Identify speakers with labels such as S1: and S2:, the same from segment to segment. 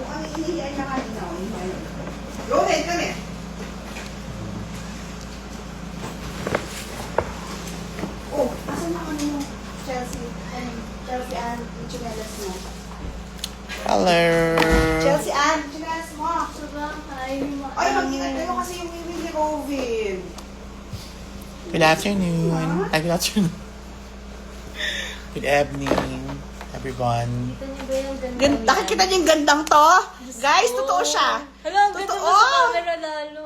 S1: Ang inihiyan na kanina. Go ahead, kami. Oh, asan na ano yung Chelsea? Chelsea Ann, yung chinelas mo.
S2: Hello!
S1: Chelsea Ann, chinelas mo.
S3: Sabay.
S1: Ay, mag-ingat kayo kasi yung email ni Rovin.
S2: Good afternoon. Ay, good afternoon. Good evening, everyone.
S3: Kita niyo ba yung ganda?
S1: Nakikita niyo yung gandang to? Guys, totoo siya.
S3: Hala, ang ganda mo
S1: Totoo.
S3: sa camera lalo.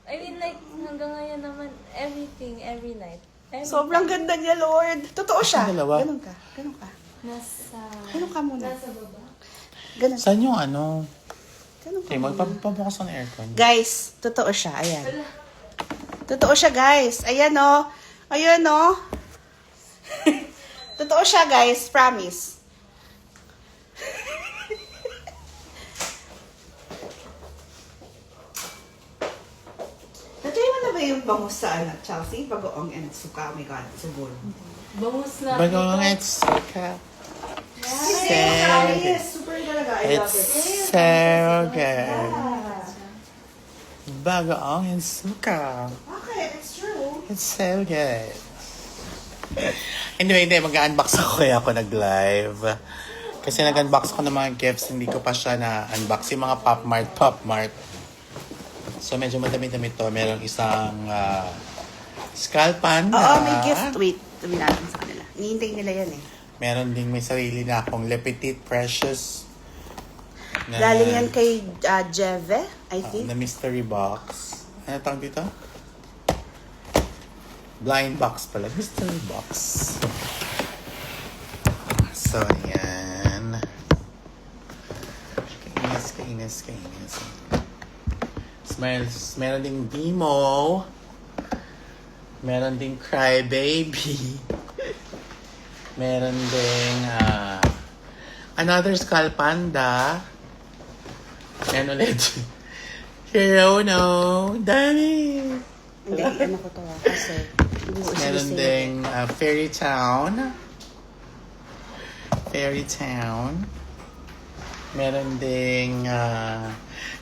S3: I mean, like, hanggang ngayon naman, everything, every night. Everything.
S1: Sobrang ganda niya, Lord. Totoo siya.
S2: Ang dalawa.
S1: Ganun ka. Ganun ka.
S3: Nasa...
S1: Ganun ka muna.
S3: Nasa baba.
S1: Ganun.
S2: Saan yung ano?
S1: Ganun ka
S2: Okay,
S1: muna.
S2: magpabukas ng aircon.
S1: Guys, totoo siya. Ayan. Totoo siya, guys. Ayan, oh. Ayan, oh. Totoo siya, guys. Promise. Natry mo na ba yung bangus sa anak, Chelsea? Bagoong and suka. Oh my God, subol.
S3: Bangus na.
S2: Bagong it's okay.
S1: Hindi, super talaga. I love
S2: It's
S1: it.
S2: so good.
S1: Yeah.
S2: Bagong and suka.
S1: Okay, it's true.
S2: It's so good. Anyway, hindi. Mag-unbox ako kaya ako nag-live. Kasi nag-unbox ako ng mga gifts. Hindi ko pa siya na-unbox. Yung mga Pop Mart. So, medyo madami-dami to. Merong isang Skull Panda.
S1: Oo, may gift. Wait, sabihin natin sa kanila. Hinihintay nila yan eh.
S2: Meron ding may sarili na akong Le Petit Precious.
S1: Galing yan kay Jeve, I think.
S2: Na mystery box. Ano tawag dito? Blind box pala. Mystery box. So, ayan. Kainis. Meron ding Demo. Meron ding Cry Baby. Meron ding another Skull Panda. And ulit. Hirono. Dami.
S1: Hindi, ano ko to kasi hindi ko
S2: Meron
S1: isa-isa
S2: ding Fairy Town. Meron ding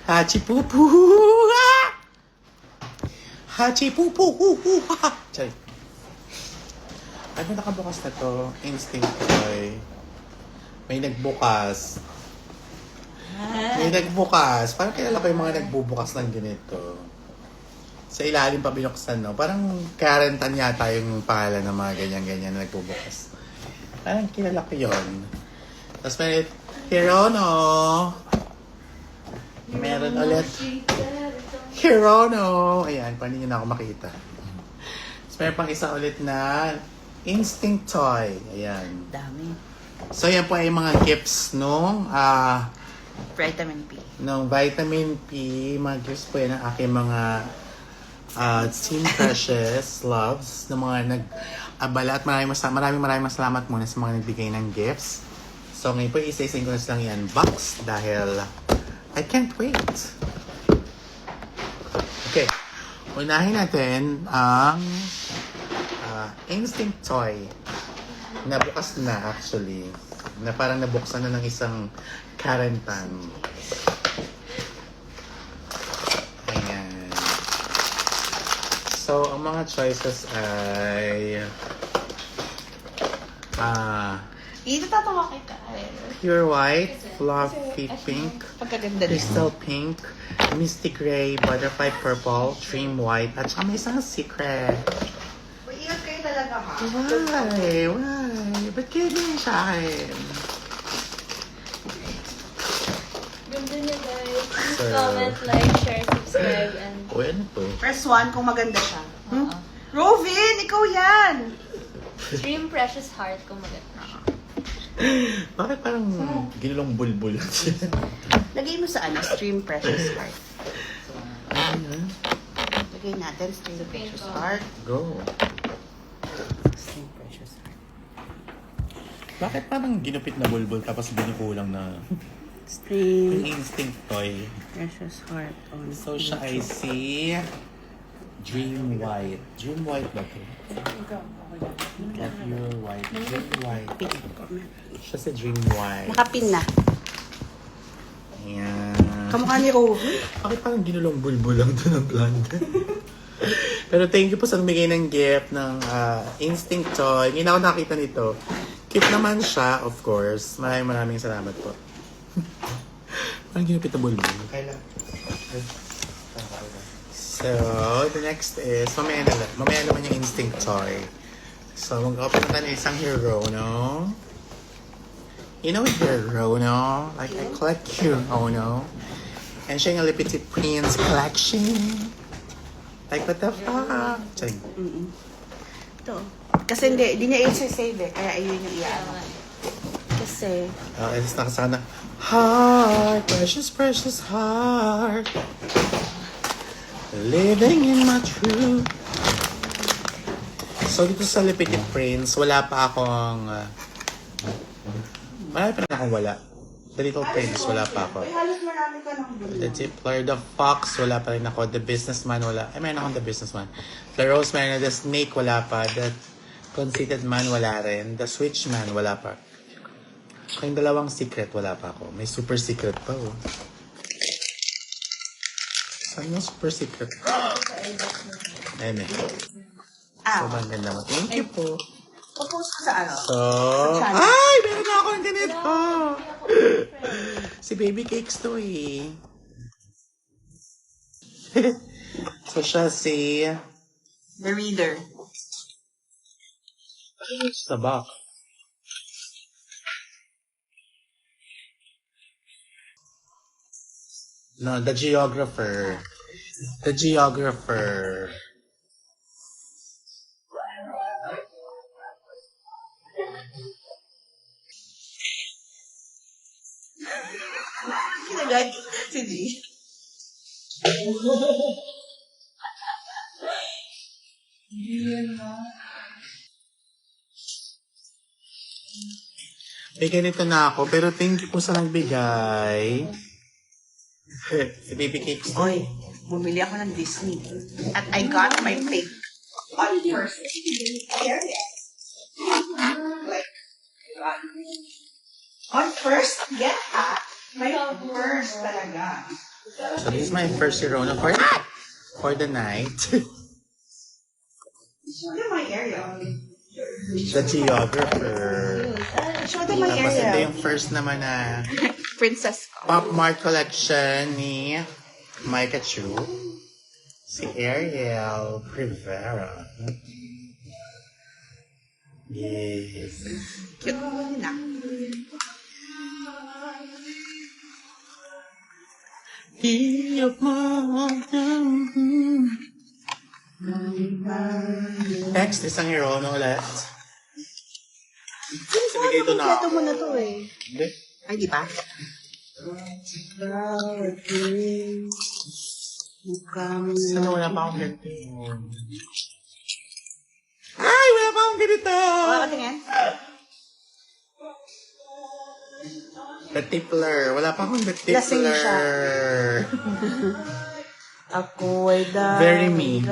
S2: Hachipupu. Sorry. Ano nakabukas na to? Instinct Toy. May nagbukas. Parang kilala ko yung mga nagbubukas ng ganito. Sa ilalim pa binuksan, no? Parang Karentan yata yung pangalan ng mga ganyan-ganyan na nagbubukas. Parang kilala ko yun. Tapos may Hirono. Meron ulit. Hirono. Ayan, paano nyo na ako makita. Tapos meron pang isa ulit na Instinct Toy. Ayan.
S1: Dami.
S2: So, yan po ay mga gifts nung
S1: Vitamin P.
S2: Vitamin P. Mga gifts po yan ng aking mga Team Precious loves na mga nag-abala at maraming salamat muna sa mga nagbigay ng gifts. So, ngayon po isa-isayin ko na silang i-unbox dahil I can't wait. Okay. Unahin natin ang Instinct Toy. Nabukas na actually. Na parang nabuksan na ng isang Karentan. Ayan. So, ang mga choices ay
S1: Dito tatawa kita.
S2: Pure White, Fluffy Pink,
S1: Pagkaganda din.
S2: Crystal Pink, Misty Gray, Butterfly Purple, Dream White, at saka may isang secret.
S1: Ingat kayo talaga ha.
S2: Why? Ba't kayo din sa akin?
S3: Ganda niya, guys. Please
S2: So-
S3: comment, like, share, subscribe, and...
S2: O, ano to?
S1: Press 1 kung maganda siya.
S3: Oo.
S1: Rovin, ikaw yan!
S3: Dream Precious Heart kung maganda.
S2: Bakit parang ginulong bulbul?
S1: Lagay mo sa Stream Precious Heart. Lagay natin Stream Precious Heart.
S2: Go.
S1: Stream Precious Heart.
S2: Bakit parang ginupit na bulbul tapos binikulang na
S1: Stream
S2: yung Instinct Toy?
S1: Precious Heart on
S2: So, siya ay si Dream White. Dream White ba ito? Not Pure White. Dream White. Siya si Dream White.
S1: Nakapin na.
S2: Ayan.
S1: Kamukha ni Rovi.
S2: Bakit parang ginulong bulbul lang doon ang plant? Pero thank you po sa nagbigay ng gift ng Instinct Toy. Hindi na ako nakita nito. Cute naman siya, of course. Maraming salamat po. Parang ginupit na bulbul. Kailan? So, the next is, mamaya naman yung Instinct Toy. So, mag-open na tayo ng isang hero, no? You know hero, no? Like, I collect hero, no? And siya yung Lipiti Prince collection. Like, what the fuck? Charing.
S1: Ito. Kasi hindi niya i-save eh. Kaya ayun yung iyan. Kasi,
S2: Alis na kasana. Heart, precious, precious heart. Living in my truth. So, dito sa Lipiti Prince, wala pa akong... marami pa rin akong wala. The Little Prince, wala pa ako.
S1: halos marami ka ng
S2: The Tippler, The Fox, wala pa rin ako. The Businessman, wala. Ay, meron akong The Businessman. The Rosemary, The Snake, wala pa. The Conceited Man, wala rin. The Switchman, wala pa. Kayong dalawang secret, wala pa ako. May super secret pa, oh. Saan yung super secret? Ayun eh. Sobrang ganda mo. Thank you po.
S1: Popost ko sa ano?
S2: So,
S1: channel.
S2: ay! Meron na ako ng ganito! Si Baby Cakes to eh. So, siya si...
S1: The Reader.
S2: Sa box. No, The Geographer. The Geographer.
S1: Kinagay si G.
S2: May ganito na ako, pero thank you po sa nagbigay. Si Baby Cakes.
S1: Oy, bumili ako ng Disney. At I got my pick. On first. On first, get that. My first talaga.
S2: So this is my first Sirona for the night.
S1: Show them my area.
S2: The Geographer.
S1: Show them my
S2: Tapos ito
S1: area.
S2: yung first naman na
S1: Princess.
S2: Pop Mart collection ni Micah Chu. Si Ariel Rivera. Yes.
S1: Cute mo na.
S2: Next, isang hero no ulit. Bigay ito na
S1: Kompleto
S2: ako.
S1: mo na to eh.
S2: Hindi.
S1: Ay, di ba?
S2: Sana wala pa akong ganito. Ay, wala pa akong ganito!
S1: Wala ka tingin?
S2: The Tippler. Wala pa akong The
S1: Lasing
S2: Tippler.
S1: siya. Ako ay dahil.
S2: Very me.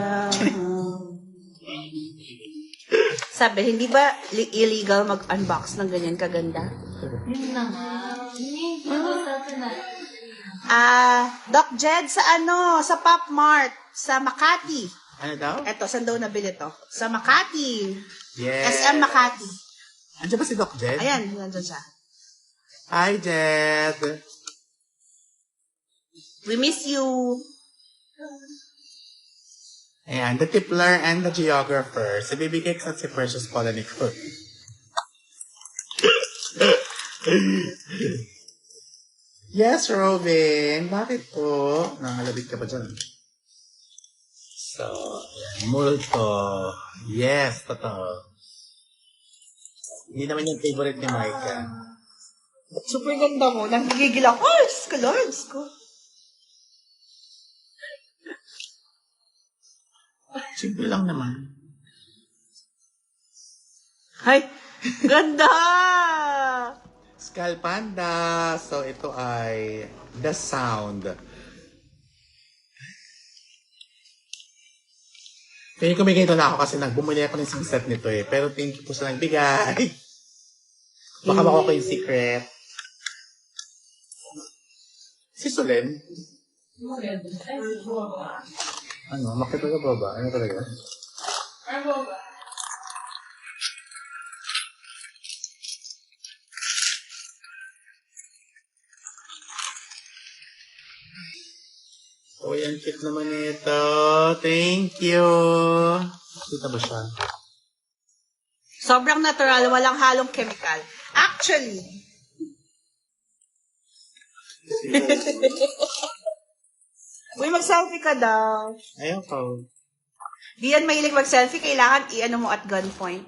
S1: Sabi, hindi ba illegal mag-unbox ng ganyan kaganda?
S3: Yun na nga. Hindi ko sa na.
S1: Doc Jed sa sa Pop Mart, sa Makati.
S2: Ano daw?
S1: Eto, saan daw nabili to? Sa Makati.
S2: Yes.
S1: SM Makati.
S2: Andiyan ba si Doc Jed?
S1: Ayan, nandun siya.
S2: Hi, Jed.
S1: We miss you.
S2: Ayan, The Tippler and The Geographer. Si Baby Cakes at si Precious Paula Nicole. Yes, Robin. Bakit po? Nangalabit ka pa dyan. So, ayan, multo. Yes, totoo. Hindi naman yung favorite ni Micah.
S1: Super ganda mo. Nagigigil ako. Oh, Diyos ko, Lord. Diyos ko.
S2: Simple lang naman.
S1: Ay, ganda!
S2: Skull Panda. So, ito ay The Sound. Kaya kumigay ito na ako kasi nagbumuli ako ng set nito eh. Pero thank you po sa nagbigay. Baka makuha ko yung secret. Si Solen? Ano? Makita ka ba? Ano talaga? Oh, yan. Cute naman ito. Thank you. Kita ba siya?
S1: Sobrang natural, walang halong chemical. Actually, uy, mag-selfie ka daw.
S2: Ayaw ko.
S1: Di yan mahilig mag-selfie, kailangan i-ano mo at gunpoint.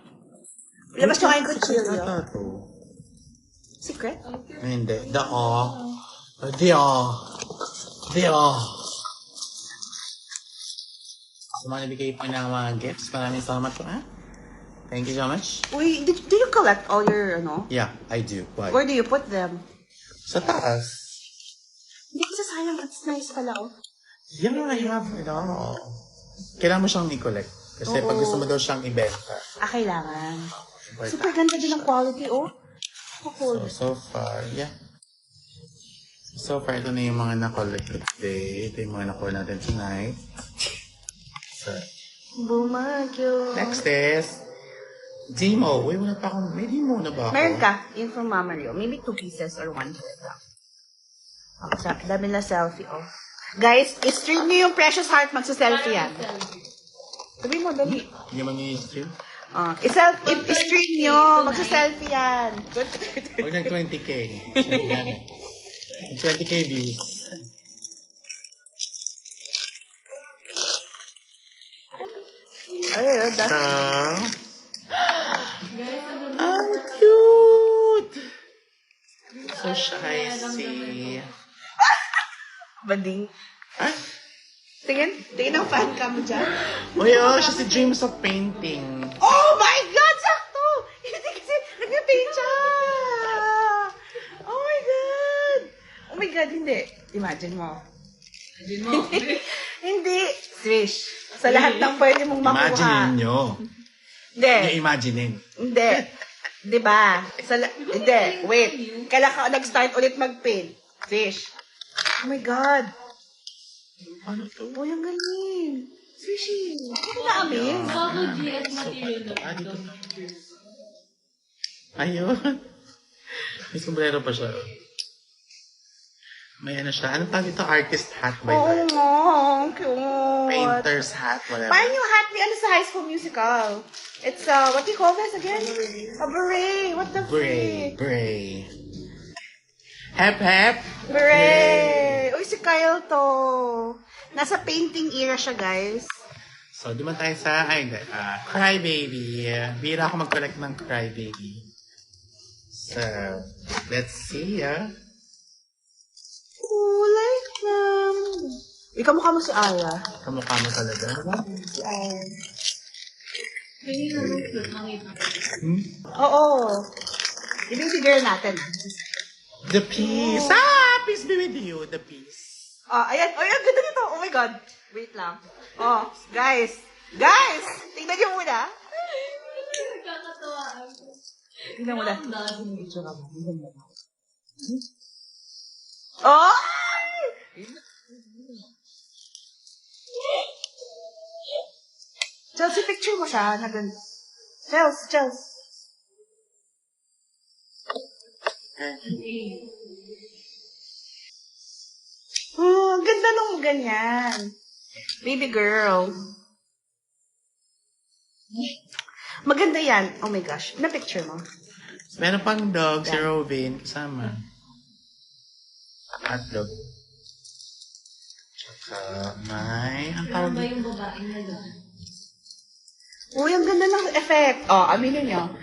S1: Labas nyo kayong kutsilyo.
S2: Ata to.
S1: Secret?
S2: Ay, hindi. Dao. Dio. So, mga nabigay po ng mga gifts. Maraming salamat po, ha? Thank you so much.
S1: Uy, do you collect all your, ano?
S2: Yeah, I do. Why?
S1: Where do you put them?
S2: Sa taas.
S1: Hindi kasi sayang, it's nice pala, oh.
S2: Yeah, I have it all. Kailangan mo siyang i-collect. Kasi pag gusto mo daw siyang ibenta.
S1: Kailangan.
S2: Important.
S1: Super ganda din ang quality, oh. Cool.
S2: So far, yeah. So far, ito na yung mga na-collect today. Ito yung mga nakuha natin tonight. So,
S1: Bumagyo.
S2: next is Demo. Uy, wala pa akong... May Demo na ba ako?
S1: Meron ka, yung from Mama Rio. Maybe 2 pieces or 1 piece lang. Okay, dami na selfie, oh. Guys, i-stream nyo yung Precious Heart, magsa-selfie yan. Sabi mo, dali.
S2: Hindi man yung stream?
S1: I-stream nyo, magsa-selfie yan.
S2: Huwag ng 20K. 20K views.
S1: Ay, that's...
S2: Ang cute! So shy.
S1: Bading.
S2: Ah?
S1: Tingin ang fan cam mo dyan.
S2: Uy, siya si James of painting.
S1: Oh my God! Sakto! Hindi kasi nag-paint siya! Oh my God! Oh my God, hindi. Imagine mo. Hindi. Swish. Sa lahat ng pwede mong makuha.
S2: Imagine nyo.
S1: Hindi.
S2: Yung imagining.
S1: Hindi. Diba? Hindi. Wait. Kailan ka nag-start ulit mag-paint? Fish. Oh my God.
S2: Ano to?
S1: Uy, ang galing. Swishy. Ano na-amaze?
S3: Bago GS material na.
S2: Ah, dito. Ayun. May sombrero pa siya. May ano siya. Anong tawag ito? Artist hat ba
S1: Oo
S2: yun?
S1: nga. Ang cute.
S2: Painter's hat, whatever.
S1: Parang yung hat ni ano sa High School Musical. It's, what do you call this again? A beret. What the
S2: Bray.
S1: freak?
S2: Bray. Hep, hep.
S1: Beret. Uy, si Kyle to. Nasa painting era siya, guys.
S2: So, duman tayo sa, Cry Baby. Bira ako mag-collect ng Cry Baby. So, let's see,
S1: Oh, like them. Ikaw mukha mo si Aya.
S2: Kamukha mo talaga.
S1: Si Aya.
S3: Kanina nung cute, nakita.
S1: Oo. I-baby girl natin.
S2: The Peace. Peace be with you. The Peace.
S1: Ayan. Ay, ang ganda nito. Oh my God. Wait lang. Oh, guys. Guys! Tingnan niyo muna.
S3: Nagkakatawa ako.
S1: Tingnan mo na.
S3: Ang dami.
S1: Oh! Chelsea, picture mo siya. Chelsea. Oh, ang ganda nung ganyan. Baby girl. Maganda yan. Oh my gosh. Na-picture mo.
S2: Meron pang dog, si Robin, kasama. At dog. Tsaka may, ang
S3: Ano
S2: tawag
S3: ba
S2: dito?
S3: yung babae na doon?
S1: Uy, ang ganda ng effect. Oh, aminin nyo.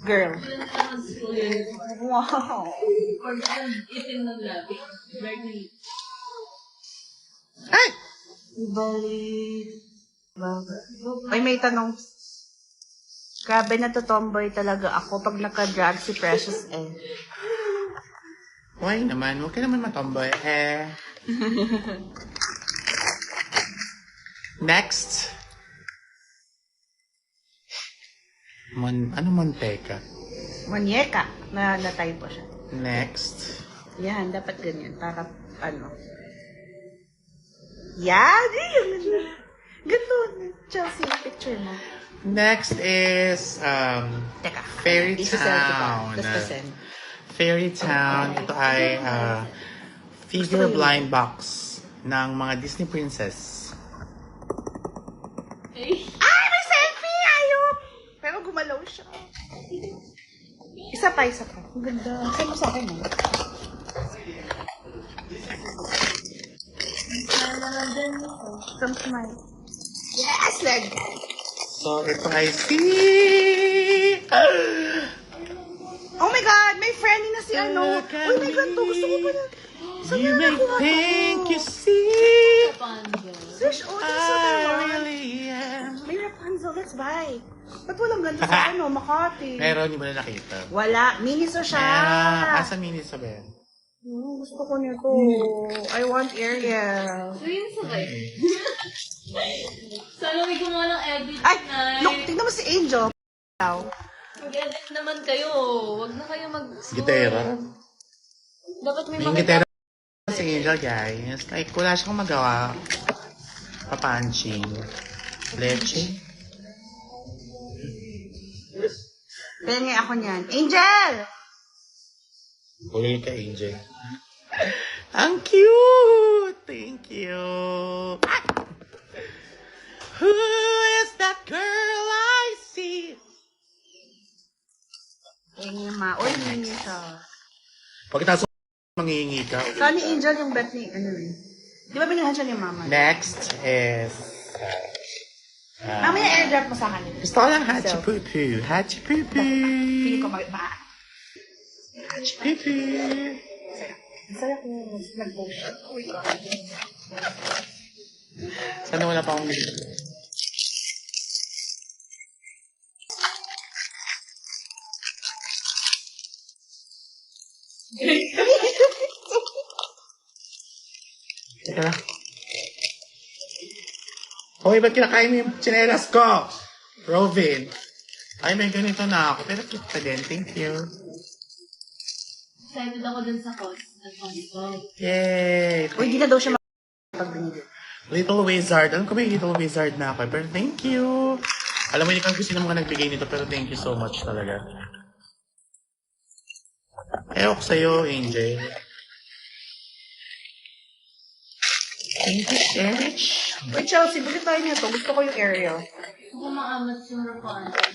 S1: Girl. Wow.
S3: Or itim ng labi. Very...
S2: Ay!
S1: Balik. Ay, may tanong. Grabe na to tomboy talaga ako pag naka-drag si Precious eh.
S2: Why naman? Huwag ka naman matomboy. Next. Ano Monteka?
S1: Monyeka. Na-type po siya.
S2: Next.
S1: Yan, dapat ganyan. Para, ano. Yan! Ganito, Chelsea, picture mo.
S2: Next is
S1: Teka.
S2: Fairy
S1: Isa-selfie ko.
S2: Town.
S1: Tapos pa-send.
S2: Fairy Town. Ito ay figure
S1: Gusto ko yun.
S2: blind box ng mga Disney princess.
S1: Ay, may selfie! Ayok! Pero gumalaw siya. Isa pa. Ang ganda. Saan mo sa akin, eh? Some smile. Yes! Leg!
S2: So, ito ay
S1: Oh my God! May friendly na si ano.
S2: Look at
S1: Oh my God, to. Gusto ko pa na. Saan
S2: You
S1: na
S2: may
S1: nakuha
S2: think
S1: to?
S2: you see
S1: Fish, oh, that's what I
S2: I
S1: want.
S2: really am.
S1: May Rapunzel, let's buy. Ba't walang ganito sa ano, Makati?
S2: Meron, hindi mo na nakita.
S1: Wala. Miniso siya.
S2: Asa mini sa Ben?
S1: Gusto ko nito. I want Ariel.
S3: Ayun, sabay. Sana may gumawa ng edit
S1: Ay,
S3: tonight.
S1: look, tingnan mo si Angel.
S3: Mag-edit naman kayo. Huwag na kayo mag-score.
S2: Gitera.
S3: Dapat may
S2: May
S3: makita.
S2: gitera si Angel, guys. Like, wala siyang magawa. Papanching. Leche.
S1: Pengi ako niyan. Angel!
S2: Huli ka, Angel. Ang cute! Thank you. Ah! Who is that girl I see?
S1: Pengi ma. Uy, hindi siya.
S2: Pagkatapos mangingi ka.
S1: Saan ni Angel yung bet ni, ano yun? Di ba binilhan siya ni Mama?
S2: Next is...
S1: Mamaya airdrop mo sa akin.
S2: gusto ko lang hachi-poo-poo.
S1: Pili ko
S2: Hachi-poo-poo.
S1: hachi-poo-poo.
S2: Hachi-poo-poo.
S1: Ang saya ko nag-post. Oh my God.
S2: Sana wala pa akong video. Teka lang. Hoy, ba't kinakain mo yung tsinelas ko? Robin. Ay, may ganito na ako. Pero cute pa din. Thank you.
S3: Excited ako dun sa cost. At cost.
S2: Yay!
S1: Uy, di na daw siya pag binili.
S2: Little Wizard. Alam ko may Little Wizard na ako. Pero thank you. Alam mo, hindi ko sino mga nagbigay nito. Pero thank you so much talaga. Ewan ko sa'yo, Angel. Thank you, Serge.
S1: Uy, Chelsea, bakit tayo nito? Gusto ko yung Ariel.
S3: Ako maamat yung Rapunzel.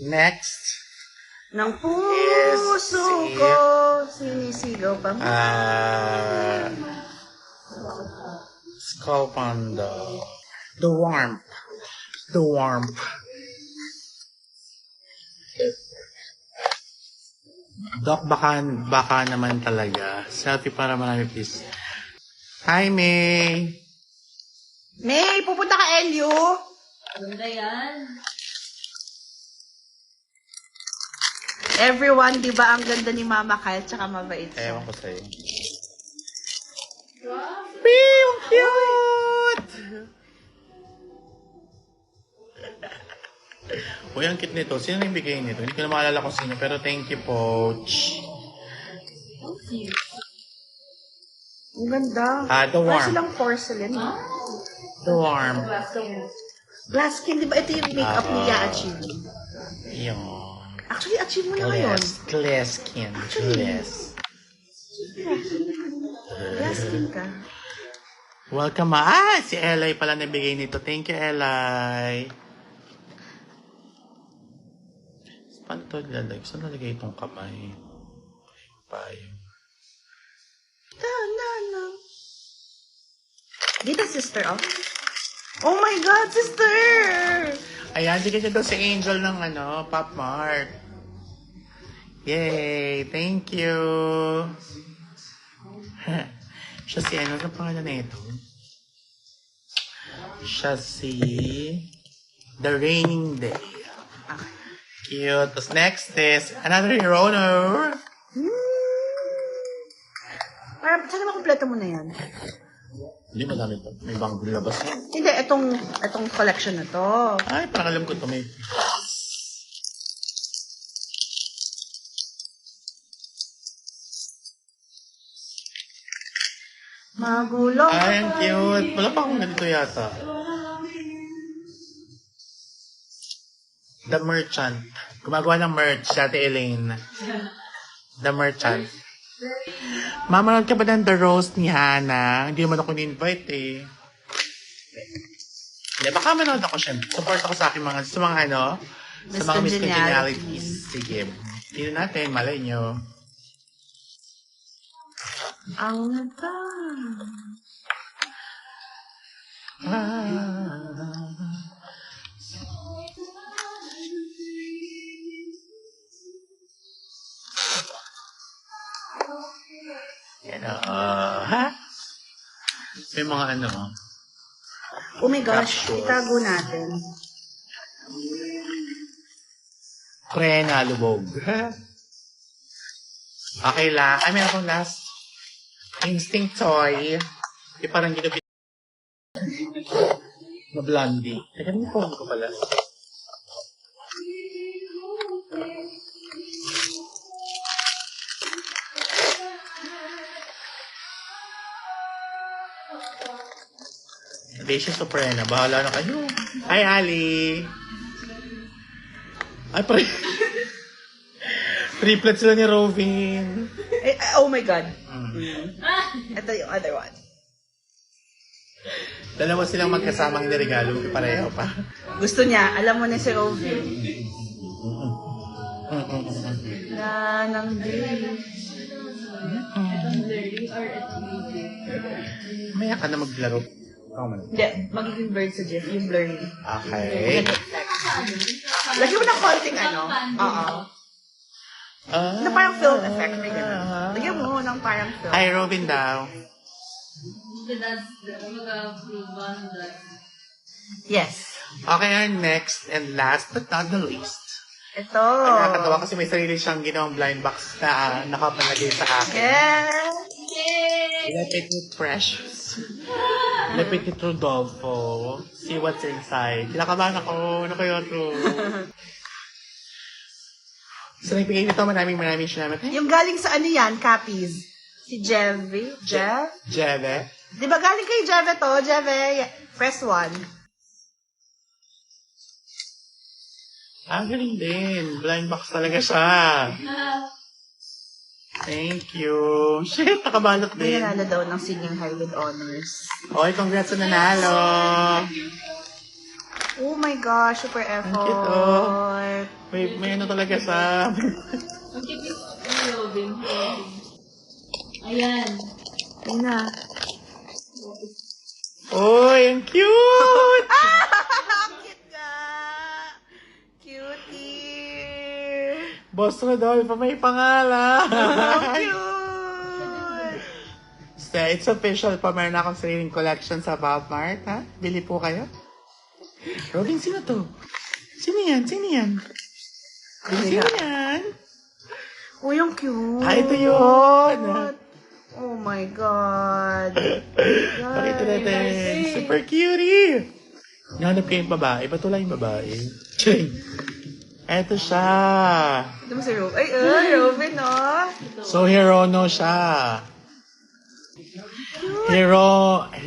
S2: Next.
S1: Ng puso ko, sinisigaw pa mo.
S2: Skull Panda. The warmth. The warmth. Doc, baka naman talaga. Selfie para marami, please. Hi, May.
S1: May, pupunta ka, Elio.
S3: Ganda yan.
S1: Everyone, di ba ang ganda ni Mama Kyle, tsaka mabait siya.
S2: Ewan ko sa'yo.
S3: Wow.
S2: Pew! Cute! Uy, ang cute nito. Sino nang bigay nito? Hindi ko na maalala kung sino, pero thank you, Poach.
S1: Ang ganda.
S2: The
S1: Wala
S2: warm.
S1: silang porcelain.
S2: The warm.
S1: Glass skin, di ba? Ito yung makeup ni Achieve.
S2: Yung
S1: Actually, achieve mo na ngayon.
S2: glass skin. Glass.
S1: Glass skin ka.
S2: Welcome, si Eli pala nabigay nito. Thank you, Eli. Paano ito lalagay? Saan lalagay itong kamay? Payo.
S1: Ta-na-na. Dito, sister, oh. Oh my God, sister!
S2: Ayan, sige siya daw si Angel ng Pop Mart. Yay! Thank you! Siya si ano ang pangalan na ito? Siya si The Raining Day. Cute. Tapos next is another Hirono.
S1: Parang, sana makompleto mo na yan.
S2: Hindi, madami to. May bang labas na.
S1: Hindi, itong collection na to.
S2: Ay, parang alam ko ito. May...
S1: Magulo.
S2: Ay, ang cute. Wala pa akong ganito yata. The Merchant. Gumagawa ng merch, Ate Elaine. The Merchant. Mamanood ka ba ng The Roast ni Hannah? Hindi naman ako ni-invite eh. Hindi, baka manood ako siya. Support ako sa aking mga, sa mga ano, sa mga Miss Congenialities. Sige. Tignan natin, malay nyo.
S1: Ang nata.
S2: Yan ha? May mga ano.
S1: Oh my gosh,
S2: Capsules.
S1: itago natin.
S2: Krena, lubog. Okay lang. Ay, meron akong last. Instinct toy. Yung parang ginabit. Na blondie. Teka, yung phone ko pala. Beshi Soprana. Bahala na kayo. Hi, Ali. Ay, triplet sila ni Rovin.
S1: Oh my God. Ito yung other one.
S2: Dalawa silang magkasamang niregalo. Pareho pa.
S1: Gusto niya, alam mo na si Ovi. Na nang
S2: Maya ka na maglaro.
S1: Hindi, magiging bird sa Jeff, yung blurry.
S2: Okay.
S1: Lagi mo ng konting ano. Oo. Na parang film effect. May ganun. Lagyan mo ng parang film.
S2: Hi, Robin daw.
S1: Yes.
S2: Okay, our next and last but not the least.
S1: Ito.
S2: Ay, nakakatawa kasi may sarili siyang ginawang blind box na nakapalagay sa akin.
S1: Yes.
S2: Lapit ni Precious. Lapit ni Rodolfo. See what's inside. Kinakabahan ako. Ano kayo to? So, nagbigay nito maraming salamat.
S1: Yung galing sa ano yan, copies. Si Jeve. Jeff?
S2: Jeve.
S1: Di ba galing kay Jeve to? Jeve, press 1.
S2: Galing din. Blind box talaga siya. Thank you. Shit, nakabalot
S1: May
S2: din.
S1: nanalo daw ng singing high with honors.
S2: Oy, congrats sa nanalo.
S1: Oh my gosh, super
S2: Ang cute, oh.
S1: effort.
S2: May ano talaga sa...
S3: Ang cute yung Robin. Ayan.
S1: Ayun na.
S2: Oy, ang cute!
S1: Ang cute ka! Cutie!
S2: Boss Rodolfo, may pangalan.
S1: Ang cute!
S2: So, it's official pa. Meron na akong sariling collection sa Valmart, ha? Bili po kayo. Robin, sino to? Sino yan? Sino yan? Sino yan?
S1: Oh, yung cute.
S2: Ito yun.
S1: Oh my God.
S2: Pakita natin. Super cutie. Nahanap kayong babae. Ba't wala yung babae? Ching. Eto siya.
S1: Ito mo si Robin. Ay, Robin, oh.
S2: So, Hirono siya. Hironolfo.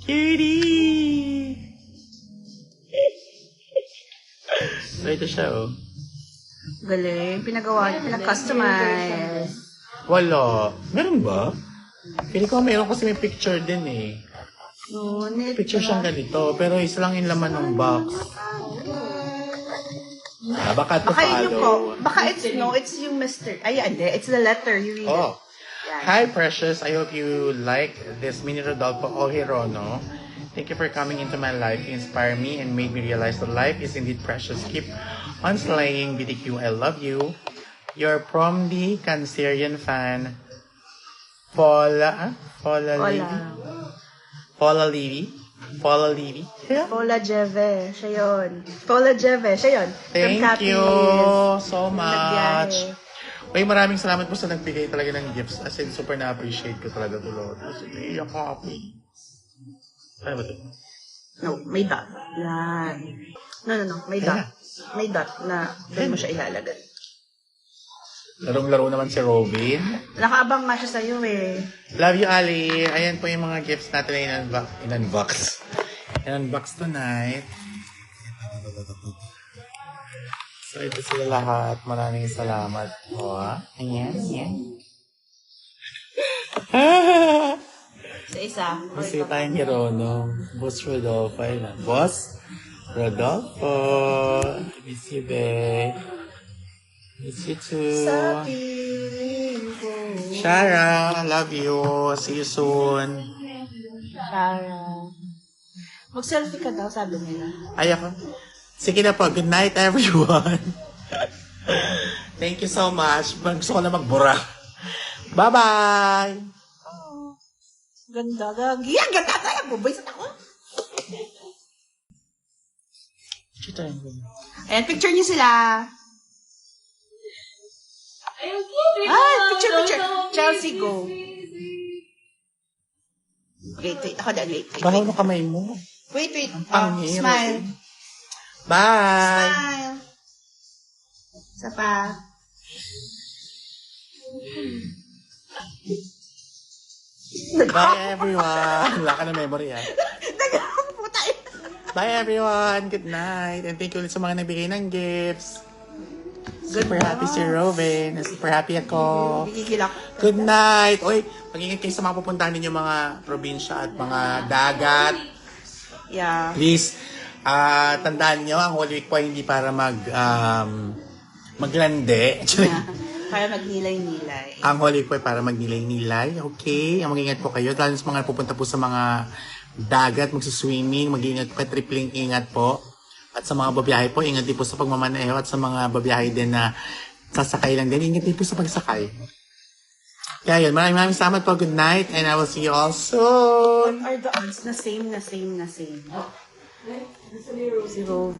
S2: Cutie! So, ito siya, oh.
S1: Galing. Pinag-customize.
S2: Wala. Meron ba? Pili ko meron kasi may picture din eh.
S1: No, net.
S2: Picture siyang ganito, pero isa lang yung laman ng box. Baka to
S1: Baka yun yung
S2: follow.
S1: Baka it's yung Mr. Ay, hindi. It's the letter. You read
S2: Oh.
S1: it. Yan.
S2: Hi, Precious. I hope you like this mini Rodolfo O Hirono. Thank you for coming into my life. You inspire me and made me realize that life is indeed precious. Keep on slaying, BTQ. I love you. Your from the Cancerian fan, Paula Levy. Yeah.
S1: Paula Jeve. Siya yun. Paula Jeve. Siya yun. From
S2: Thank
S1: Capiz.
S2: you so much.
S1: Nagbiyahe.
S2: Uy, maraming salamat po sa nagbigay talaga ng gifts. As in, super na-appreciate ko talaga ito, Lord. Sige, yung copy. Ano ba ito?
S1: No, may dot. Yan. No. May dot. May dot na doon mo siya ilalagay.
S2: Larong-laro naman si Robin.
S1: Nakaabang nga siya sa'yo eh.
S2: Love you, Ali. Ayan po yung mga gifts natin na in-unbox. In-unbox tonight. So, ito sila lahat. Maraming salamat po. Ayan, ayan.
S1: Sa isa.
S2: Kasi tayong Hirono. Boss Rodolfo. Ayun. Boss Rodolfo. Miss you, babe. Miss you too.
S1: Sa piling ko.
S2: Shara, love you. See you soon.
S1: Para. Mag-selfie ka daw, sabi nila.
S2: Ay, ako. Sige na po. Good night, everyone. Thank you so much. Gusto ko na magbura. Bye-bye!
S1: Ganda, gagi. Ang ganda tayo. Buboy sa ako. Ayan, picture niyo sila. Picture. Chelsea, go. Wait. Ako dyan, wait.
S2: Bahaw na kamay mo.
S1: Wait.
S2: Pangit.
S1: Smile.
S2: Bye!
S1: Smile. Isa pa.
S2: Bye, everyone! Wala ka na memory, ah.
S1: Puta.
S2: Bye, everyone! Good night! And thank you ulit sa mga nagbigay ng gifts. Super happy si Robin. Super happy ako.
S1: Gigigil ako.
S2: Good night! Uy, mag-ingat kayo sa mga pupuntahan ninyo mga probinsya at mga dagat.
S1: Yeah.
S2: Please, tandaan nyo, ang Holy Week po ay hindi para maglande.
S1: Para magnilay-nilay.
S2: Ang Holy Week po ay para magnilay-nilay. Okay? Ang mag-ingat po kayo. Lalo sa mga pupunta po sa mga dagat, magsiswimming, mag-ingat po, tripling ingat po. At sa mga babiyahe po, ingat din po sa pagmamaneho. At sa mga babiyahe din na sasakay lang din, ingat din po sa pagsakay. Kaya yun, maraming salamat po. Good night and I will see you all soon.
S1: What are the odds na same? Zero.